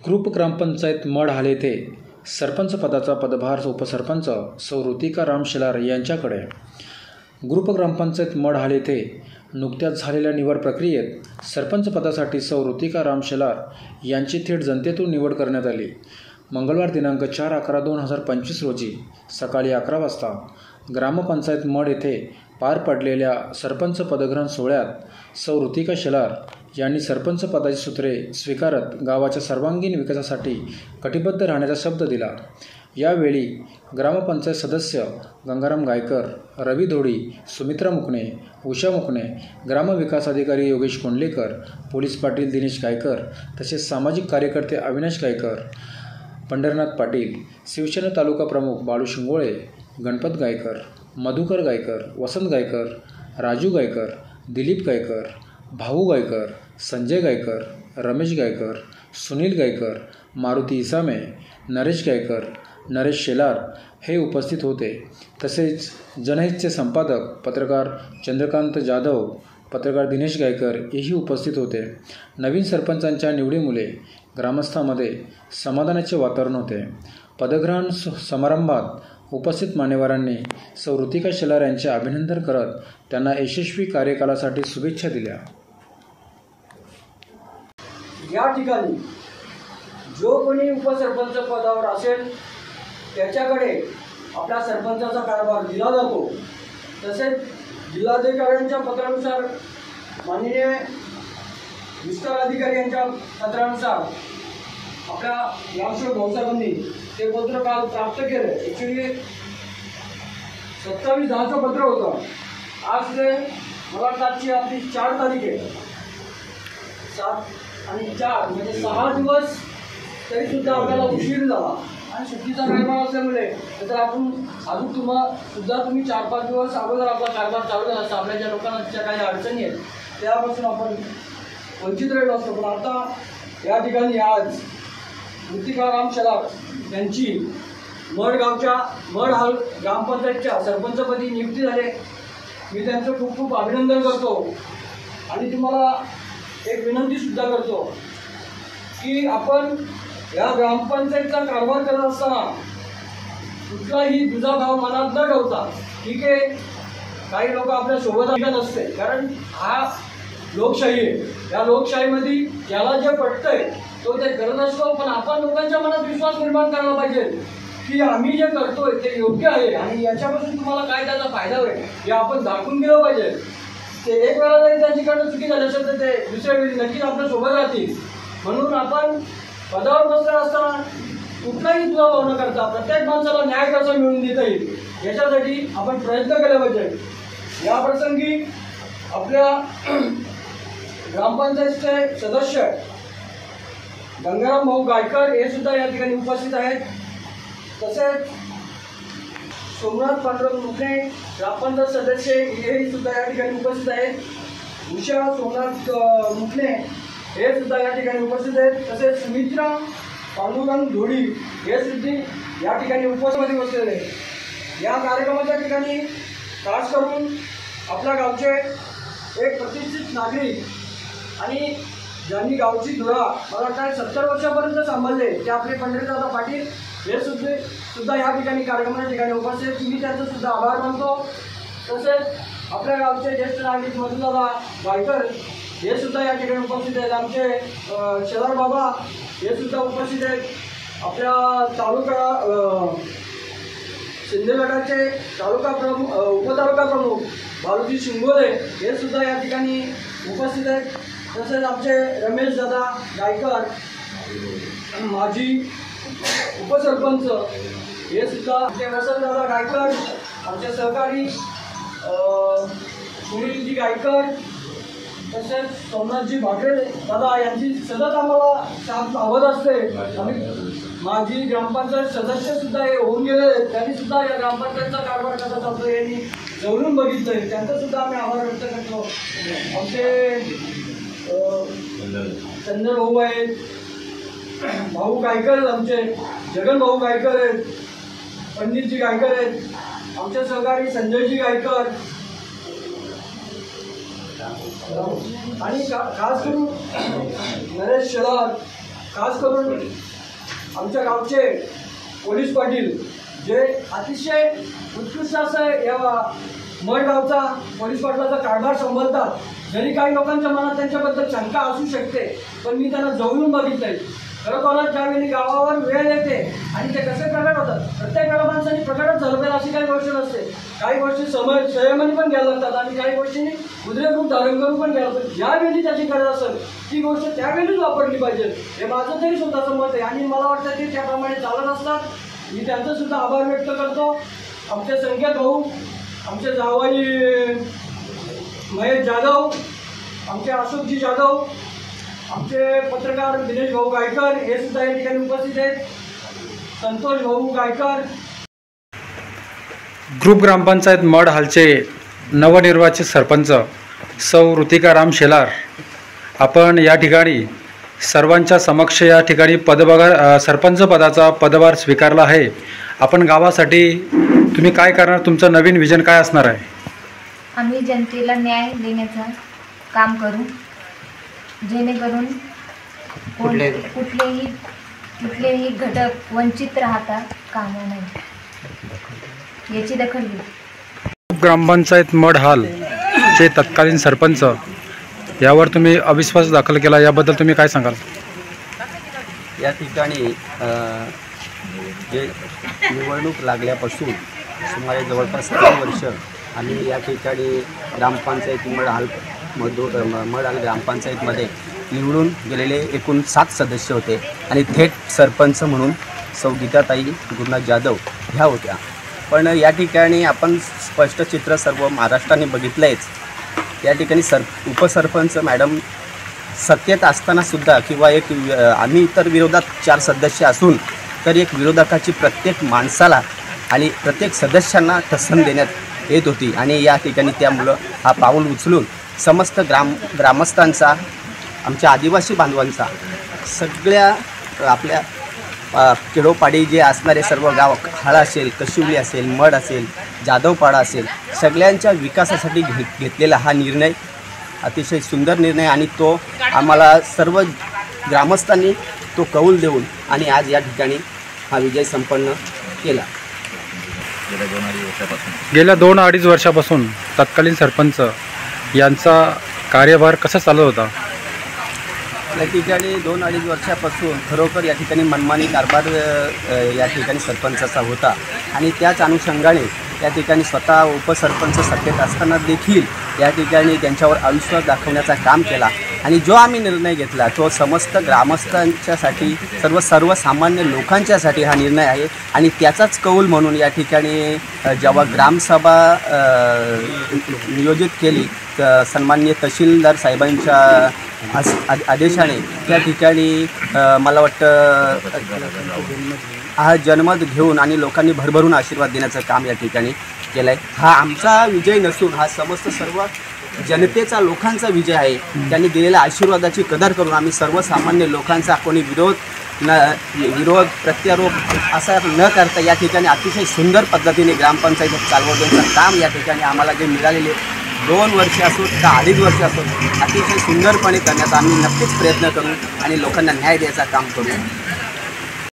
Group ग्रामपंचायत मढहाल येथे सरपंच पदाचा पदभार उपसरपंच सौ ऋतिका राम शेलार यांच्याकडे. ग्रुप ग्रामपंचायत मढहाल येथे नुकत्याच झालेल्या निवड प्रक्रियेत सरपंच पदासाठी सौ ऋतिका राम शेलार यांची थेट जनतेतून निवड करण्यात आली. मंगळवार दिनांक 4/11/2025 रोजी सकाळी 11 वाजता ग्रामपंचायत मढ येथे पार पडलेल्या सरपंच पदग्रहण सोहळ्यात सौ ऋतिका शेलार यांनी सरपंच पदाची सूत्रे स्वीकारत गावाच्या सर्वांगीण विकासासाठी कटिबद्ध राहण्याचा शब्द दिला. यावेळी ग्रामपंचायत सदस्य गंगाराम गायकर, रवी धोडी, सुमित्रा मुकणे, उषा मुकणे, ग्रामविकास अधिकारी योगेश कोंडलेकर, पोलीस पाटील दिनेश गायकर तसेच सामाजिक कार्यकर्ते अविनाश गायकर, पंढरनाथ पाटील, शिवसेना तालुका प्रमुख बाळू शिंगोळे, गणपत गायकर, मधुकर गायकर, वसंत गायकर, राजू गायकर, दिलीप गायकर, भाऊ गायकर, संजय गायकर, रमेश गायकर, सुनील गायकर, मारुती इसामे, नरेश गायकर, नरेश शेलार हे उपस्थित होते. तसेच जनहितचे संपादक पत्रकार चंद्रकांत जाधव, पत्रकार दिनेश गायकर हेही उपस्थित होते. नवीन सरपंचांच्या निवडीमुळे ग्रामस्थांमध्ये समाधानाचे वातावरण होते. पदग्रहण समारंभात उपस्थित मान्यवरांनी सौ ऋतिका शेलार यांचे अभिनंदन करत त्यांना यशस्वी कार्यकालासाठी शुभेच्छा दिल्या. या ठिकाणी जो कोणी उपसरपंच पदावर असेल त्याच्याकडे आपल्या सरपंचाचा कारभार दिला जातो. तसेच जिल्हाधिकाऱ्यांच्या पत्रानुसार माननीय विस्तार अधिकारी यांच्या पत्रानुसार आपल्या ग्रामसेवक भाऊसाहेबांनी ते पत्र काल प्राप्त केलं. ॲक्च्युली 27/10चं पत्र होतं. आज ते मला वाटतं आजची आपली 4 तारीख आहे. 7 आणि 4 म्हणजे 6 दिवस तरीसुद्धा आपल्याला उशीर झाला आणि सुट्टीचा कारभार असल्यामुळे तर आपण अजून तुम्ही 4-5 दिवस अगोदर आपला कारभार चालू झाला असता. आपल्या ज्या लोकांना ज्या काही अडचणी आहेत त्यापासून आपण वंचित राहिलो असतो. पण आता या ठिकाणी आज ऋतिका राम शेलार यांची मढहाल ग्रामपंचायतच्या सरपंचपदी नियुक्ती झाली. मी त्यांचं खूप खूप अभिनंदन करतो आणि तुम्हाला एक विनंतीसुद्धा करतो की आपण या ग्रामपंचायतचा कारभार करत असताना कुठलाही दुजाभाव मनात न ठेवता, ठीक आहे काही लोक आपल्या सोबत नसते, कारण हा लोकशाही आहे. या लोकशाहीमध्ये ज्याला जे पटतंय तो ते करत असतो. पण आपण लोकांच्या मनात विश्वास निर्माण करायला पाहिजे की आम्ही जे करतोय ते योग्य आहे आणि याच्यापासून तुम्हाला काय त्याचा फायदा होईल हे आपण दाखवून दिलं पाहिजे. ते एक वेळा जरी त्यांच्याकडनं चुकी झाली असेल तर ते दुसऱ्या वेळी नक्कीच आपल्या सोबत राहतील. म्हणून आपण पदावर बसलेला असताना कुठलाही दुजाभाव न करता प्रत्येक माणसाला न्याय कसा मिळवून देता येईल याच्यासाठी आपण प्रयत्न केले पाहिजे. या प्रसंगी आपल्या ग्रामपंचायतचे सदस्य गंगाराम भाऊ गायकर हे सुद्धा या ठिकाणी उपस्थित आहेत. तसेच सोमनाथ पांडुरंग मुकणे ग्रामपंचायत सदस्य हे सुद्धा या ठिकाणी उपस्थित आहेत. उषा सोमनाथ मुकणे हे सुद्धा या ठिकाणी उपस्थित आहेत. तसेच सुमित्रा पांडुरंग धोडी हे सुद्धा या ठिकाणी उपस्थित बसलेले. या कार्यक्रमाच्या ठिकाणी खास करून आपल्या गावचे एक प्रतिष्ठित नागरिक आणि ज्यांनी गावची धुरा मला वाटतं 70 वर्षापर्यंत सांभाळले ते आपले पंढरीदादा पाटील हे सुद्धा या ठिकाणी कार्यक्रमाच्या ठिकाणी उपस्थित. मी त्यांचं सुद्धा आभार मानतो. तसेच आपल्या गावचे ज्येष्ठ नागरिक मधुदादा गायकर हे सुद्धा या ठिकाणी उपस्थित आहेत. आमचे शेलार बाबा हे सुद्धा उपस्थित आहेत. आपल्या तालुका शिंदे गटाचे तालुका प्रमुख उपतालुका प्रमुख बाळूजी शिंगोळे हे सुद्धा या ठिकाणी उपस्थित आहेत. तसेच आमचे रमेश दादा गायकर माजी उपसरपंच हे सुद्धा, आमचे वसंत दादा गायकर, आमचे सहकारी सुनीलजी गायकर, तसेच सोमनाथजी भाकरे दादा यांची सतत आम्हाला साथ लाभत असते. आम्ही माजी ग्रामपंचायत सदस्य सुद्धा हे होऊन गेले. त्यांनी सुद्धा या ग्रामपंचायतचा कारभार कसा चालतो यांनी जवळून बघितलंय. त्यांचा सुद्धा आम्ही आभार व्यक्त करतो. आमचे चंद्र भाऊ आहेत, भाऊ गायकर, आमचे जगन भाऊ गायकर आहेत, पंडितजी गायकर आहेत, आमचे सहकारी संजयजी गायकर आणि खास करून नरेश शेलार खास करून आमच्या गावचे पोलीस पाटील जे अतिशय उत्कृष्ट असं या मडगावचा पोलीस पाटलाचा कारभार सांभाळतात. जरी काही लोकांच्या मनात त्यांच्याबद्दल शंका असू शकते, पण मी त्यांना जवळून बघितलंय. खरोखरच ज्यावेळी गावावर वेळ येते आणि ते कसे प्रकट होतात, प्रत्येक माणसांनी प्रकटच झालं पाहिजे अशी काही गोष्ट नसते. काही गोष्टी संयमाने पण घ्यायला लागतात आणि काही गोष्टींनी उद्रेक रूप धारण करून पण घ्यायला लागतात. ज्यावेळी त्याची गरज असेल ती गोष्ट त्यावेळीच वापरली पाहिजे, हे माझं तरी स्वतःचं मत आहे आणि मला वाटतं ते त्याप्रमाणे चालत असतात. मी त्यांचं सुद्धा आभार व्यक्त करतो. आमचे संकेत भाऊ, आमचे जावई महेश जाधव, आमचे अशोकजी जाधव, आमचे पत्रकार दिनेश भाऊ गायकर हे सुद्धा या ठिकाणी उपस्थित आहेत. संतोष भाऊ गायकर. ग्रुप ग्रामपंचायत मडहालचे नवनिर्वाचित सरपंच सौ ऋतिका राम शेलार, आपण या ठिकाणी सर्वांच्या समक्ष या ठिकाणी सरपंच पदाचा पदभार स्वीकारला आहे. आपण गावासाठी तुम्ही काय करणार, तुमचं नवीन विजन काय असणार आहे? आम्ही जनतेला न्याय देण्याचं काम करू, जेणेकरून कुठलेही घटक वंचित राहता कामा नये याची दखल घेऊ. ग्रामपंचायत मडहालचे तत्कालीन सरपंच यावर तुम्ही अविश्वास दाखल केला, याबद्दल तुम्ही काय सांगाल? या ठिकाणी जे निवडणूक लागल्यापासून सुमारे जवळपास 3 वर्ष आम्ही या ठिकाणी ग्रामपंचायत मडहाल ग्रामपंचायतमध्ये निवडून गेलेले एकूण 7 सदस्य होते आणि थेट सरपंच म्हणून सौ गीताताई गुरुनाथ जाधव ह्या होत्या. पण या ठिकाणी आपण स्पष्ट चित्र सर्व महाराष्ट्राने बघितलंच. या ठिकाणी उपसरपंच मॅडम सत्तेत असतानासुद्धा किंवा आम्ही इतर विरोधात 4 सदस्य असून तर एक विरोधकाची प्रत्येक माणसाला आणि प्रत्येक सदस्यांना ठसन देण्यात येत होती आणि या ठिकाणी त्यामुळं हा पाऊल उचलून समस्त ग्रामस्थांचा, आमच्या आदिवासी बांधवांचा, सगळ्या आपल्या खेडोपाडी जे असणारे सर्व गाव, हाळा असेल, कशिवली असेल, मड असेल, जाधवपाडा असेल, सगळ्यांच्या विकासासाठी घेतलेला हा निर्णय अतिशय सुंदर निर्णय आणि तो आम्हाला सर्व ग्रामस्थांनी तो कौल देऊन आणि आज या ठिकाणी हा विजय संपन्न केला. गेल्या 2-2.5 वर्षापासून तत्कालीन सरपंच यांचा कार्यभार कसा चालत होता? या ठिकाणी 2-2.5 वर्षापासून खरोखर या ठिकाणी मनमानी कारभार या ठिकाणी सरपंचाचा होता आणि त्याच अनुषंगाने या ठिकाणी स्वतः उपसरपंच सत्तेत असताना देखील या ठिकाणी त्यांच्यावर अविश्वास दाखवण्याचा काम केला आणि जो आम्ही निर्णय घेतला तो समस्त ग्रामस्थांच्यासाठी, सर्वसामान्य लोकांच्यासाठी हा निर्णय आहे आणि त्याचाच कौल म्हणून या ठिकाणी जेव्हा ग्रामसभा नियोजित केली सन्माननीय तहसीलदार साहेबांच्या आदेशाने त्या ठिकाणी मला वाटतं हा जनमत घेऊन आणि लोकांनी भरभरून आशीर्वाद देण्याचं काम या ठिकाणी केलं आहे. हा आमचा विजय नसून हा समस्त सर्व जनतेचा, लोकांचा विजय आहे. त्यांनी दिलेल्या आशीर्वादाची कदर करून आम्ही सर्वसामान्य लोकांचा कोणी विरोध प्रत्यारोप असा न करता या ठिकाणी अतिशय सुंदर पद्धतीने ग्रामपंचायत चालवण्याचं काम या ठिकाणी आम्हाला जे मिळालेले 2 वर्ष असोत का 2.5 वर्ष असोत अतिशय सुंदरपणे करण्याचा आम्ही नक्कीच प्रयत्न करू आणि लोकांना न्याय द्यायचं काम करू.